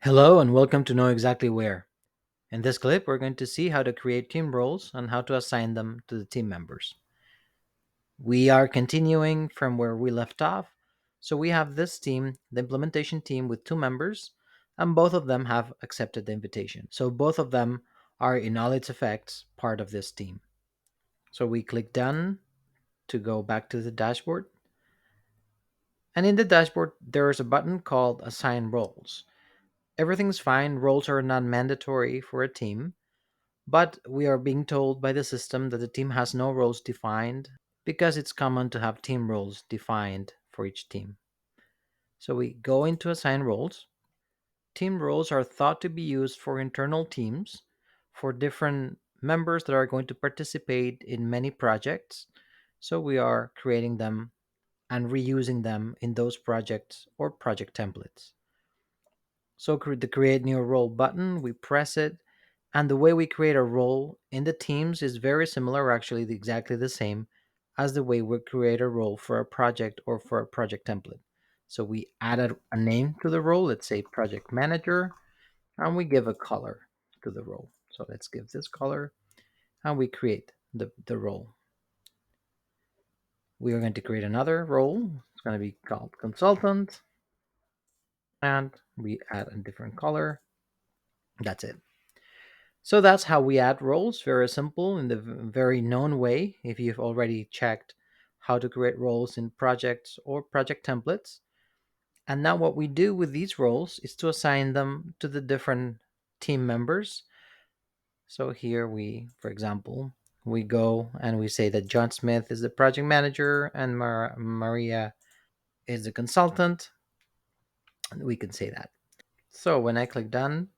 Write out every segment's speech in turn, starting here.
Hello and welcome to Know Exactly Where. In this clip, we're going to see how to create team roles and how to assign them to the team members. We are continuing from where we left off. So we have this team, the implementation team, with two members, and both of them have accepted the invitation. So both of them are, in all its effects, part of this team. So we click Done to go back to the dashboard. And in the dashboard, there is a button called Assign Roles. Everything's fine, roles are not mandatory for a team. But we are being told by the system that the team has no roles defined because it's common to have team roles defined for each team. So we go into assign roles. Team roles are thought to be used for internal teams, for different members that are going to participate in many projects. So we are creating them and reusing them in those projects or project templates. So the create new role button, we press it, and the way we create a role in the teams is very similar, or actually exactly the same as the way we create a role for a project or for a project template. So we added a name to the role, let's say project manager, and we give a color to the role. So let's give this color and we create the role. We are going to create another role. It's going to be called consultant, and we add a different color. That's it. So that's how we add roles. Very simple in the very known way. If you've already checked how to create roles in projects or project templates. And now what we do with these roles is to assign them to the different team members. So here we, for example, we go and we say that John Smith is the project manager and Maria is the consultant. We can say that. So when I click done,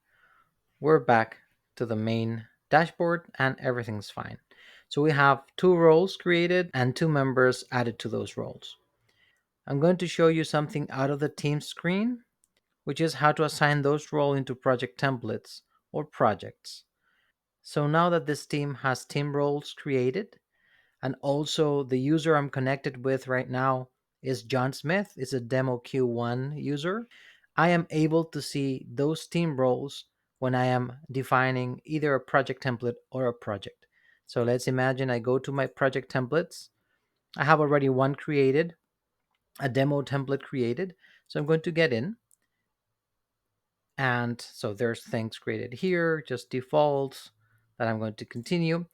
we're back to the main dashboard and everything's fine. So we have two roles created and two members added to those roles. I'm going to show you something out of the team screen, which is how to assign those roles into project templates or projects. So now that this team has team roles created, and also the user I'm connected with right now is John Smith, is a demo Q1 user. I am able to see those team roles when I am defining either a project template or a project. So let's imagine I go to my project templates. I have already one created, a demo template created. So I'm going to get in. And so there's things created here, just defaults that I'm going to continue.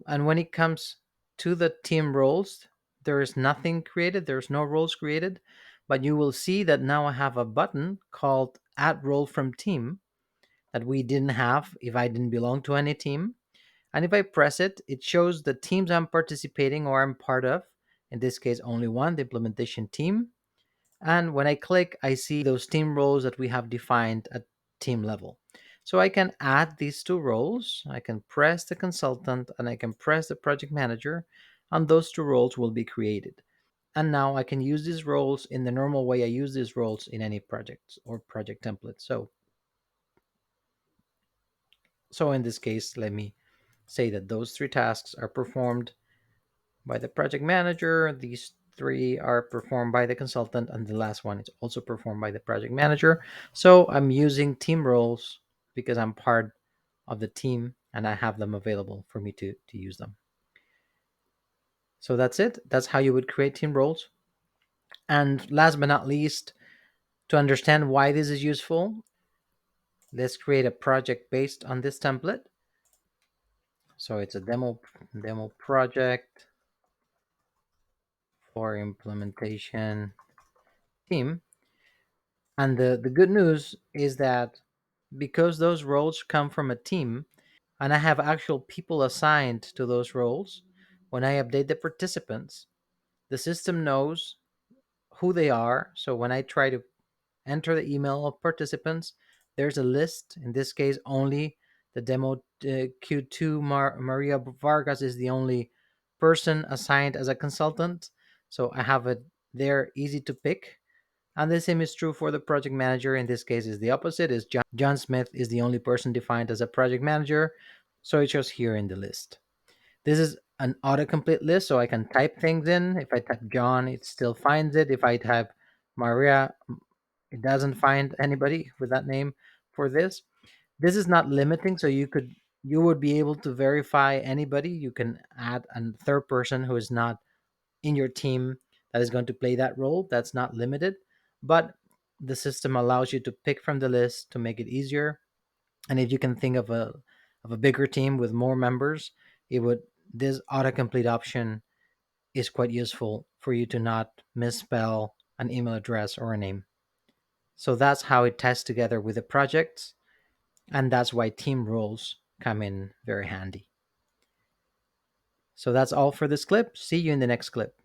And when it comes to the team roles, there is nothing created, there's no roles created, but you will see that now I have a button called Add Role from Team that we didn't have if I didn't belong to any team. And if I press it, it shows the teams I'm participating or I'm part of. In this case, only one, the implementation team. And when I click, I see those team roles that we have defined at team level. So I can add these two roles. I can press the consultant and I can press the project manager, and those two roles will be created. And now I can use these roles in the normal way I use these roles in any project or project template. So in this case, let me say that those three tasks are performed by the project manager. These three are performed by the consultant, and the last one is also performed by the project manager. So I'm using team roles because I'm part of the team and I have them available for me to use them. So that's it. That's how you would create team roles. And last but not least, to understand why this is useful, let's create a project based on this template. So it's a demo project for implementation team. And the good news is that because those roles come from a team and I have actual people assigned to those roles, when I update the participants, the system knows who they are. So when I try to enter the email of participants, there's a list. In this case, only the demo Q2 Maria Vargas is the only person assigned as a consultant. So I have it there easy to pick. And the same is true for the project manager. In this case, is the opposite. Is John Smith is the only person defined as a project manager, so it's just here in the list. This is an autocomplete list, so I can type things in. If I type John, it still finds it. If I type Maria, it doesn't find anybody with that name. for this. This is not limiting, so you would be able to verify anybody. You can add a third person who is not in your team that is going to play that role. That's not limited, but the system allows you to pick from the list to make it easier. And if you can think of a bigger team with more members, it would this autocomplete option is quite useful for you to not misspell an email address or a name. So that's how it ties together with the projects, and that's why team roles come in very handy. So that's all for this clip. See you in the next clip.